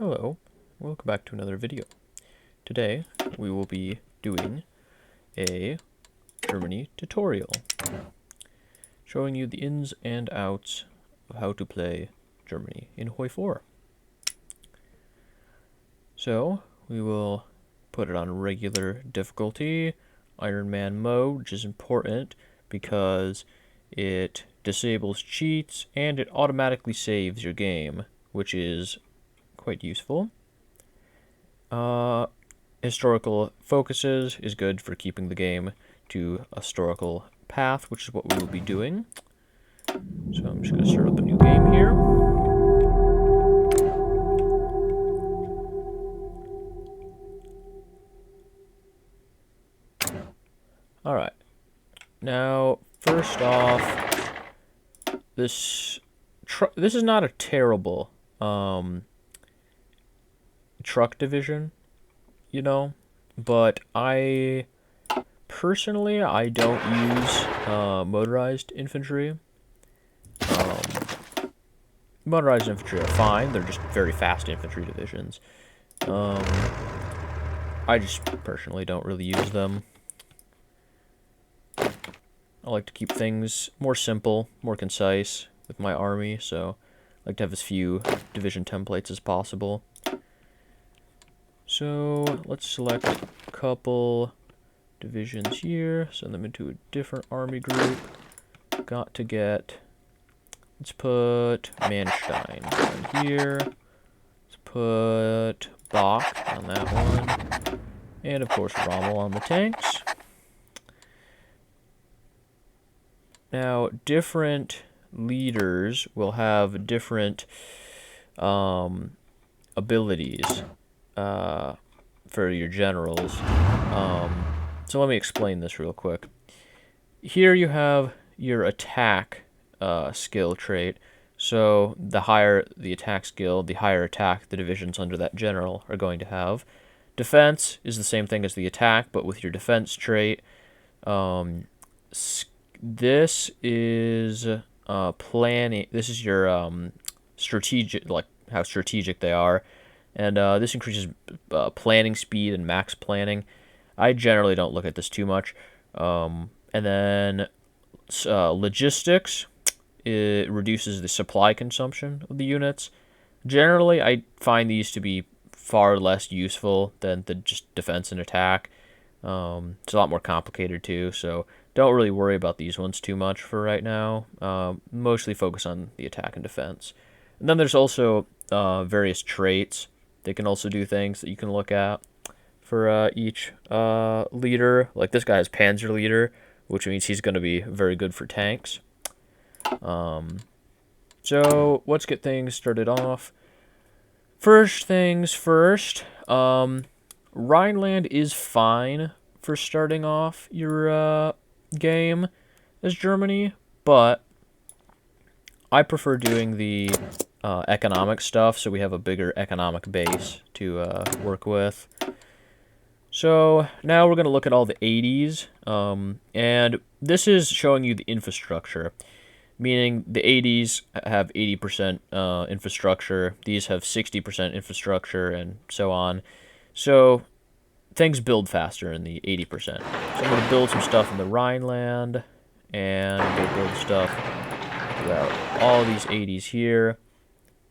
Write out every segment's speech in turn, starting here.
Hello, welcome back to another video. Today we will be doing a Germany tutorial, showing you the ins and outs of how to play Germany in Hoi4. So we will put it on regular difficulty, Iron Man mode, which is important because it disables cheats and it automatically saves your game, which is quite useful. Historical focuses is good for keeping the game to a historical path, which is what we will be doing. So I'm just going to start up a new game here. Alright. Now, first off, this is not a terrible truck division, you know, but I personally don't use motorized infantry. Motorized infantry are fine, they're just very fast infantry divisions. I just personally don't really use them. I like to keep things more simple, more concise with my army, so I like to have as few division templates as possible. So let's select a couple divisions here, send them into a different army group. Got to get, let's put Manstein on here. Let's put Bach on that one. And of course Rommel on the tanks. Now, different leaders will have different abilities for your generals. So let me explain this real quick. Here you have your attack skill trait. So the higher the attack skill, the higher attack the divisions under that general are going to have. Defense is the same thing as the attack, but with your defense trait. This is planning. This is your strategic, like how strategic they are, and this increases planning speed and max planning. I generally don't look at this too much. And then logistics, it reduces the supply consumption of the units. Generally, I find these to be far less useful than the just defense and attack. It's a lot more complicated too, so don't really worry about these ones too much for right now. Mostly focus on the attack and defense. And then there's also various traits. They can also do things that you can look at for each leader. Like this guy has Panzer Leader, which means he's going to be very good for tanks. So let's get things started off. First things first, Rhineland is fine for starting off your game as Germany, but I prefer doing the economic stuff so we have a bigger economic base to work with. So now we're going to look at all the 80s, and this is showing you the infrastructure, meaning the 80s have 80% infrastructure, these have 60% infrastructure, and so on. So things build faster in the 80%. So I'm going to build some stuff in the Rhineland, and I'm going to build stuff throughout all these 80s here,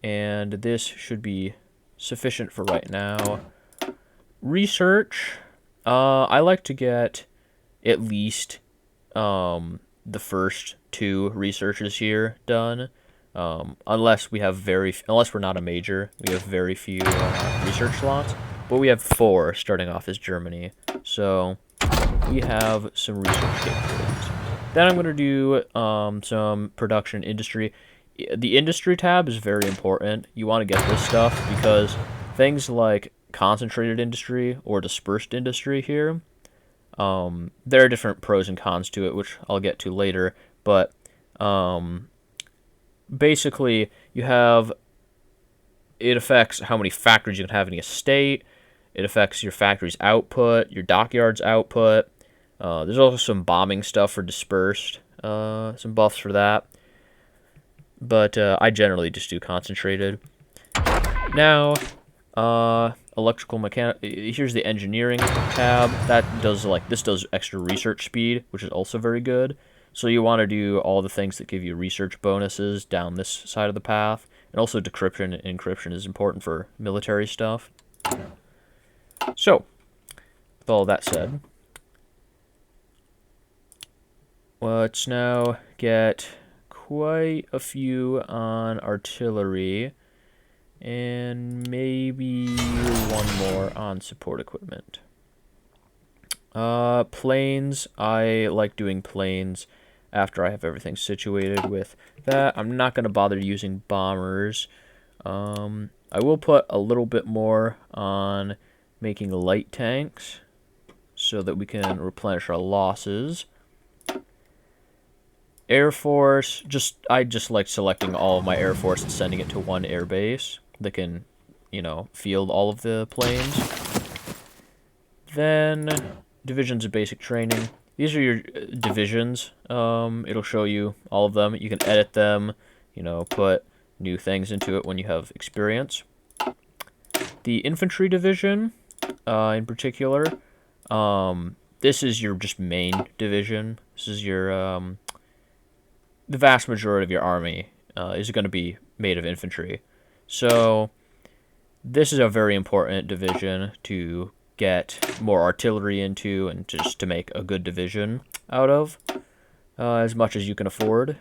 and this should be sufficient for right now. Research, I like to get at least the first 2 researches here done, unless we're not a major, we have very few research slots. But we have 4 starting off as Germany, so we have some research capabilities. Then I'm going to do some production industry. The industry tab is very important. You want to get this stuff because things like concentrated industry or dispersed industry here, there are different pros and cons to it, which I'll get to later. But basically, it affects how many factories you can have in a state. It affects your factory's output, your dockyard's output. There's also some bombing stuff for dispersed, some buffs for that. But I generally just do concentrated. Now, Electrical mechanic. Here's the engineering tab. This does extra research speed, which is also very good. So you want to do all the things that give you research bonuses down this side of the path. And also decryption and encryption is important for military stuff. So, with all that said, let's now get quite a few on artillery. And maybe one more on support equipment. Planes. I like doing planes after I have everything situated with that. I'm not going to bother using bombers. I will put a little bit more on making light tanks so that we can replenish our losses. Air Force. I just like selecting all of my Air Force and sending it to one air base that can, field all of the planes. Then, divisions of basic training. These are your divisions. It'll show you all of them. You can edit them, put new things into it when you have experience. The infantry division, in particular, this is your just main division. This is your, the vast majority of your army is going to be made of infantry. So this is a very important division to get more artillery into and just to make a good division out of, as much as you can afford.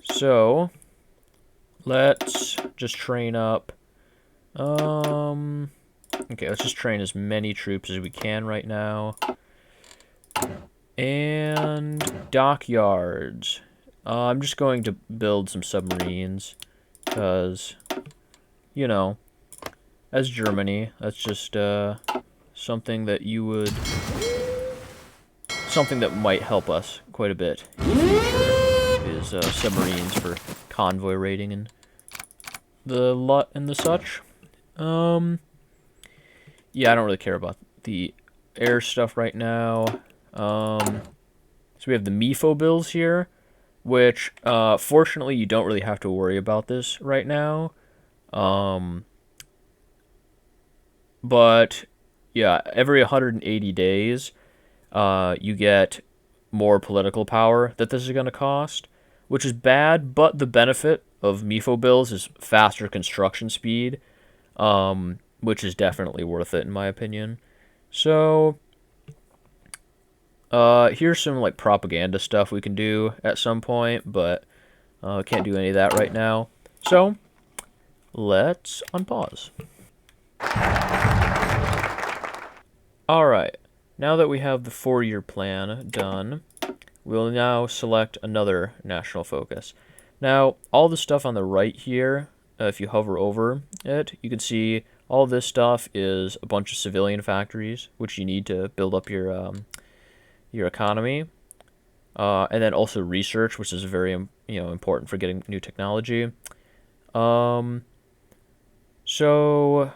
So let's just train up. Okay, let's just train as many troops as we can right now. And dockyards. I'm just going to build some submarines because, as Germany, that's just something that something that might help us quite a bit in the future is submarines for convoy raiding and the such. Yeah, I don't really care about the air stuff right now. So we have the MIFO bills here, which, fortunately, you don't really have to worry about this right now. But, yeah, every 180 days, you get more political power that this is going to cost, which is bad, but the benefit of MIFO bills is faster construction speed, which is definitely worth it, in my opinion. So, here's some, propaganda stuff we can do at some point, but can't do any of that right now. So, let's unpause. Alright, now that we have the 4-year plan done, we'll now select another national focus. Now, all the stuff on the right here, if you hover over it, you can see all this stuff is a bunch of civilian factories, which you need to build up your economy, and then also research, which is very important for getting new technology. So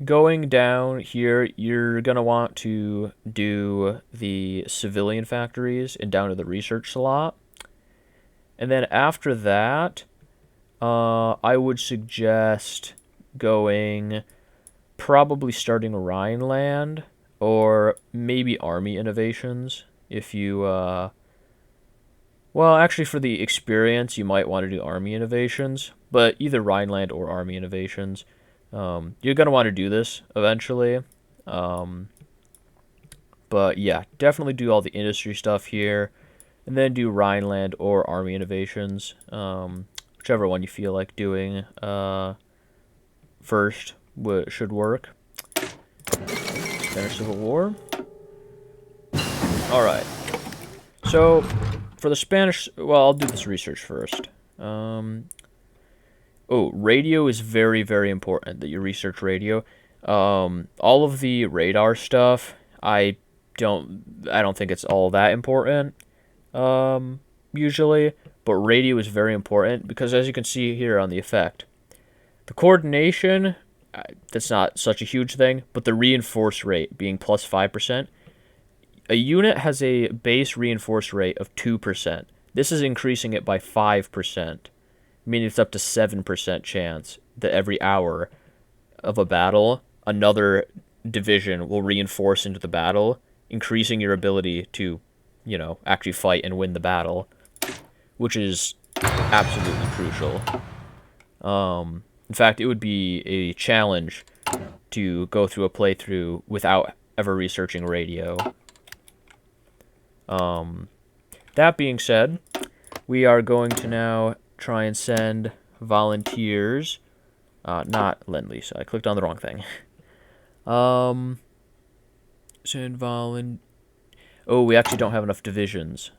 going down here, you're gonna want to do the civilian factories and down to the research slot, and then after that, I would suggest probably starting Rhineland, or maybe Army Innovations, if you, well, actually for the experience, you might want to do Army Innovations, but either Rhineland or Army Innovations. You're going to want to do this eventually, but yeah, definitely do all the industry stuff here, and then do Rhineland or Army Innovations, whichever one you feel like doing first should work. Spanish Civil War. Alright. So, for the Spanish... Well, I'll do this research first. Radio is very, very important that you research radio. All of the radar stuff, I don't think it's all that important, usually. But radio is very important because, as you can see here on the effect, the coordination... that's not such a huge thing, but the reinforce rate being plus 5%. A unit has a base reinforce rate of 2%. This is increasing it by 5%. meaning it's up to 7% chance that every hour of a battle, another division will reinforce into the battle, increasing your ability to, actually fight and win the battle, which is absolutely crucial. In fact, it would be a challenge to go through a playthrough without ever researching radio. That being said, we are going to now try and send volunteers. Not Lend-Lease. I clicked on the wrong thing. Send Oh, we actually don't have enough divisions.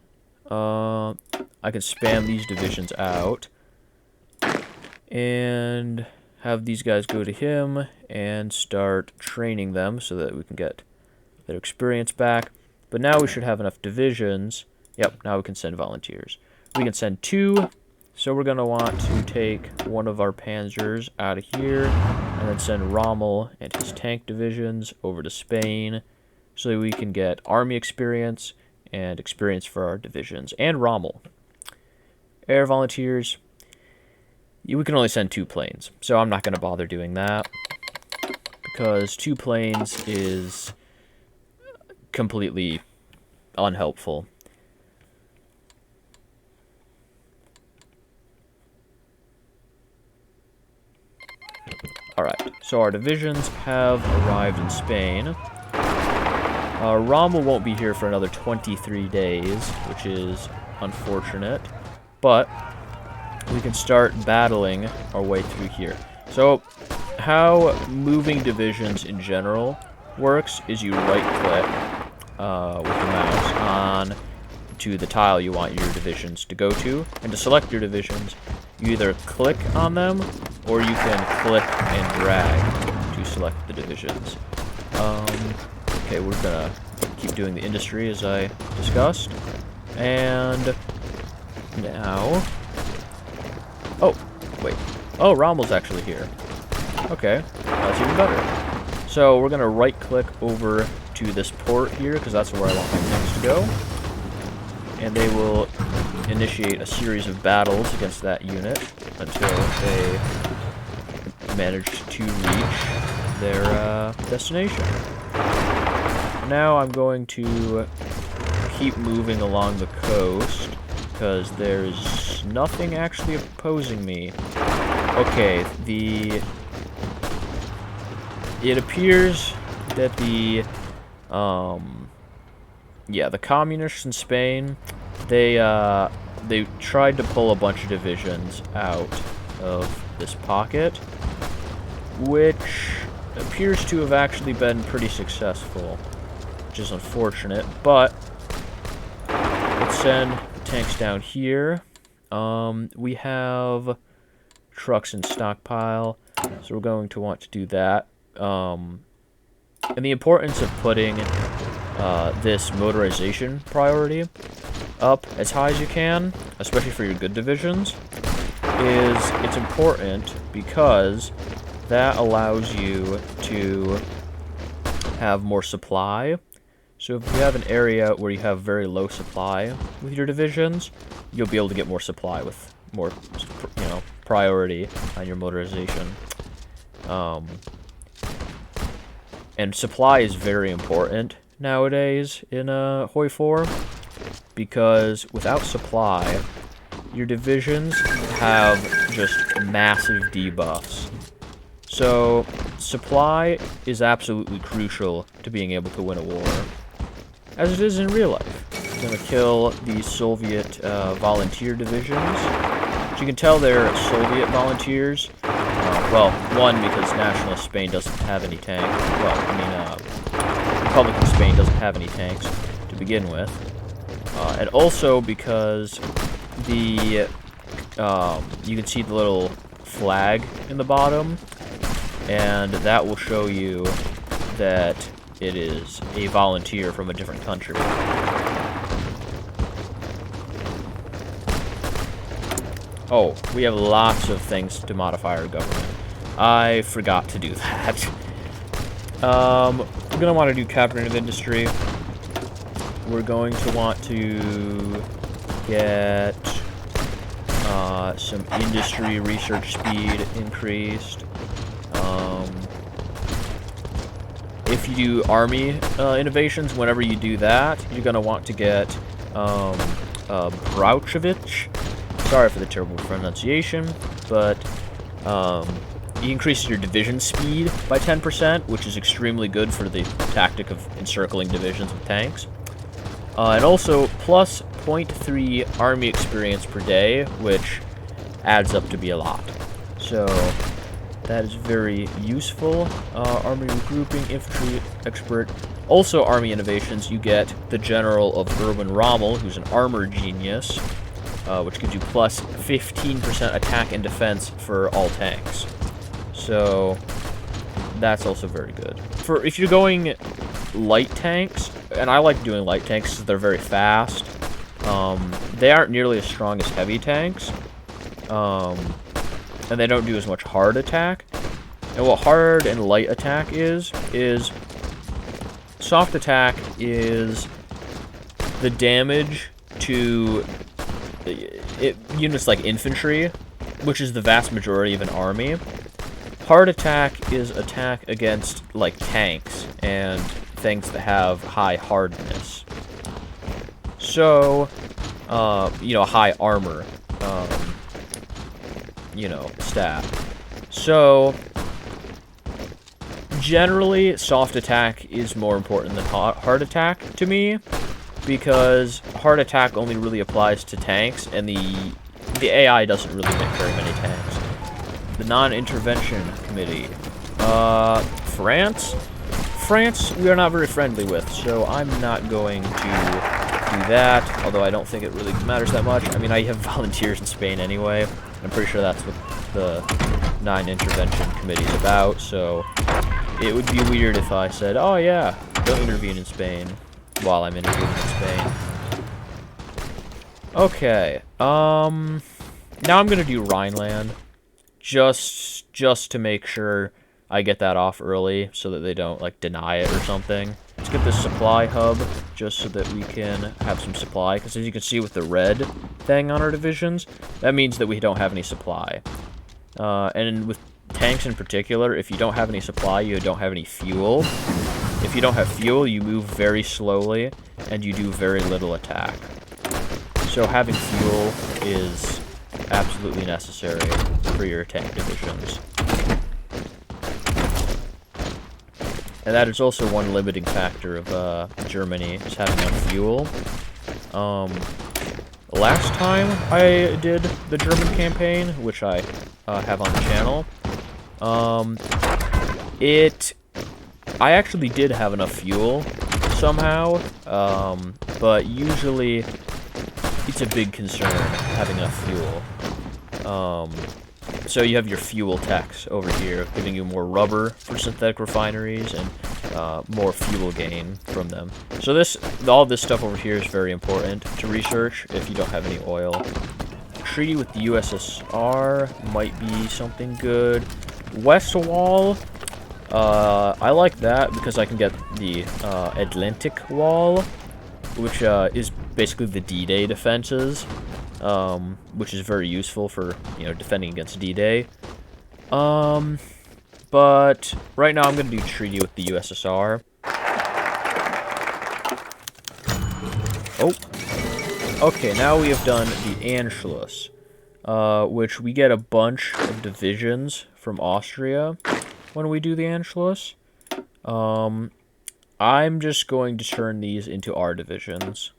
I can spam these divisions out and have these guys go to him and start training them so that we can get their experience back. But now we should have enough divisions. Yep, now we can send volunteers. We can send 2, so we're going to want to take one of our panzers out of here and then send Rommel and his tank divisions over to Spain so that we can get army experience and experience for our divisions, and Rommel. Air volunteers, we can only send 2 planes, so I'm not going to bother doing that because 2 planes is completely unhelpful. Alright, so our divisions have arrived in Spain. Rommel won't be here for another 23 days, which is unfortunate, but we can start battling our way through here. So, how moving divisions in general works is you right-click with your mouse on to the tile you want your divisions to go to, and to select your divisions, you either click on them, or you can click and drag to select the divisions. Okay, we're gonna keep doing the industry as I discussed. And now... Oh, wait. Oh, Rommel's actually here. Okay, that's even better. So we're gonna right-click over to this port here, because that's where I want my things to go. And they will initiate a series of battles against that unit until they manage to reach their destination. Now I'm going to keep moving along the coast because there's nothing actually opposing me. Okay, it appears that the communists in Spain, they tried to pull a bunch of divisions out of this pocket, which appears to have actually been pretty successful, which is unfortunate, but let's send the tanks down here. We have trucks in stockpile, so we're going to want to do that. And the importance of putting this motorization priority up as high as you can, especially for your good divisions, is it's important because that allows you to have more supply. So if you have an area where you have very low supply with your divisions, you'll be able to get more supply with more, priority on your motorization. And supply is very important nowadays in Hoi4, because without supply, your divisions have just massive debuffs. So supply is absolutely crucial to being able to win a war, as it is in real life. It's going to kill the Soviet volunteer divisions. But you can tell they're Soviet volunteers. Well, one, because Nationalist Spain doesn't have any tanks. Well, Republican Spain doesn't have any tanks to begin with. And also because you can see the little flag in the bottom, and that will show you that it is a volunteer from a different country. Oh, we have lots of things to modify our government. I forgot to do that. We're going to want to do cabinet of industry. We're going to want to get Some industry research speed increased. If you do army innovations, whenever you do that, you're going to want to get Brauchevich. Sorry for the terrible pronunciation, but you increase your division speed by 10%, which is extremely good for the tactic of encircling divisions with tanks. And also, plus 0.3 army experience per day, which adds up to be a lot. So, that is very useful. Army regrouping, infantry expert. Also, army innovations, you get the General of Erwin Rommel, who's an armor genius, which gives you plus 15% attack and defense for all tanks. So, that's also very good. For if you're going light tanks, and I like doing light tanks because they're very fast, they aren't nearly as strong as heavy tanks, and they don't do as much hard attack. And what hard and light attack is soft attack is the damage to units like infantry, which is the vast majority of an army. Hard attack is attack against, like, tanks and things that have high hardness. So, high armor, stat. So, generally, soft attack is more important than hard attack to me, because hard attack only really applies to tanks, and the AI doesn't really make very many tanks. The non-intervention committee. France? France, we are not very friendly with, so I'm not going to do that, although I don't think it really matters that much. I mean, I have volunteers in Spain anyway. I'm pretty sure that's what the non-intervention committee is about, so it would be weird if I said, oh yeah, don't intervene in Spain, while I'm intervening in Spain. Okay, now I'm gonna do Rhineland. Just to make sure I get that off early, so that they don't, like, deny it or something. Let's get this supply hub, just so that we can have some supply, because as you can see with the red thing on our divisions, that means that we don't have any supply. And with tanks in particular, if you don't have any supply, you don't have any fuel. If you don't have fuel, you move very slowly, and you do very little attack. So having fuel is absolutely necessary for your tank divisions. And that is also one limiting factor of Germany, is having enough fuel. Last time I did the German campaign, which I have on the channel, I actually did have enough fuel somehow, but usually it's a big concern having enough fuel. So you have your fuel techs over here, giving you more rubber for synthetic refineries and more fuel gain from them. So all this stuff over here is very important to research if you don't have any oil. Treaty with the USSR might be something good. West Wall, I like that because I can get the Atlantic Wall, which is basically the D-Day defenses, which is very useful for, defending against D-Day. But right now I'm going to do treaty with the USSR. Oh. Okay, now we have done the Anschluss, which we get a bunch of divisions from Austria when we do the Anschluss. I'm just going to turn these into our divisions.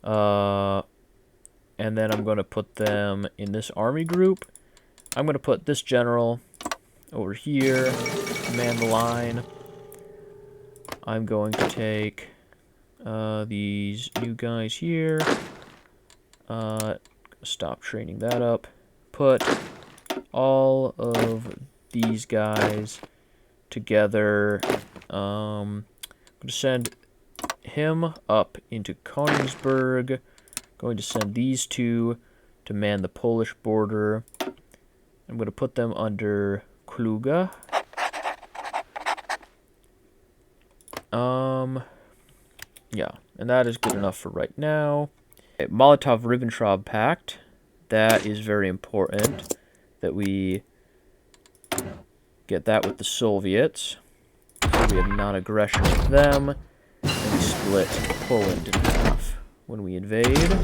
And then I'm going to put them in this army group. I'm going to put this general over here, command the line. I'm going to take these new guys here. Stop training that up. Put all of these guys together. I'm going to send him up into Königsberg. Going to send these two to man the Polish border. I'm going to put them under Kluge. Yeah, and that is good enough for right now. Okay, Molotov-Ribbentrop Pact. that is very important that we get that with the Soviets. So we have non-aggression with them, and we split Poland in half when we invade.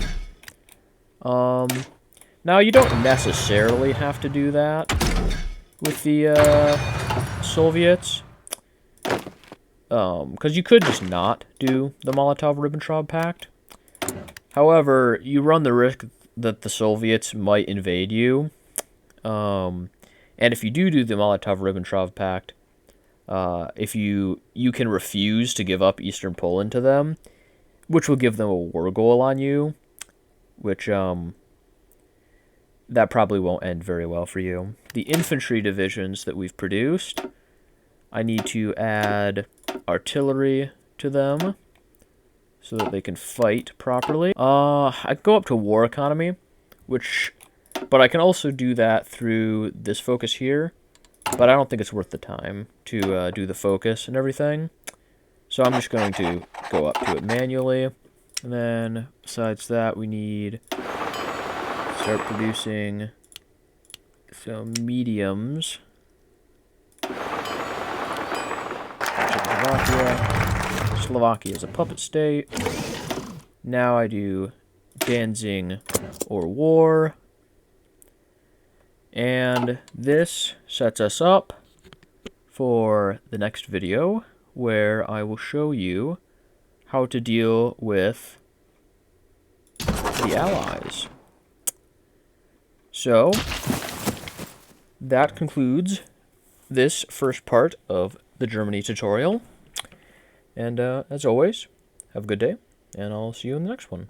Now you don't necessarily have to do that with the Soviets, because you could just not do the Molotov-Ribbentrop Pact. However, you run the risk that the Soviets might invade you, and if you do the Molotov-Ribbentrop Pact, if you can refuse to give up Eastern Poland to them, which will give them a war goal on you, which that probably won't end very well for you. The infantry divisions that we've produced, I need to add artillery to them so that they can fight properly. I go up to war economy, but I can also do that through this focus here, but I don't think it's worth the time to do the focus and everything. So I'm just going to go up to it manually. And then besides that, we need to start producing some mediums. Slovakia is a puppet state. Now I do Danzig or war. And this sets us up for the next video, where I will show you how to deal with the Allies. So, that concludes this first part of the Germany tutorial. And as always, have a good day, and I'll see you in the next one.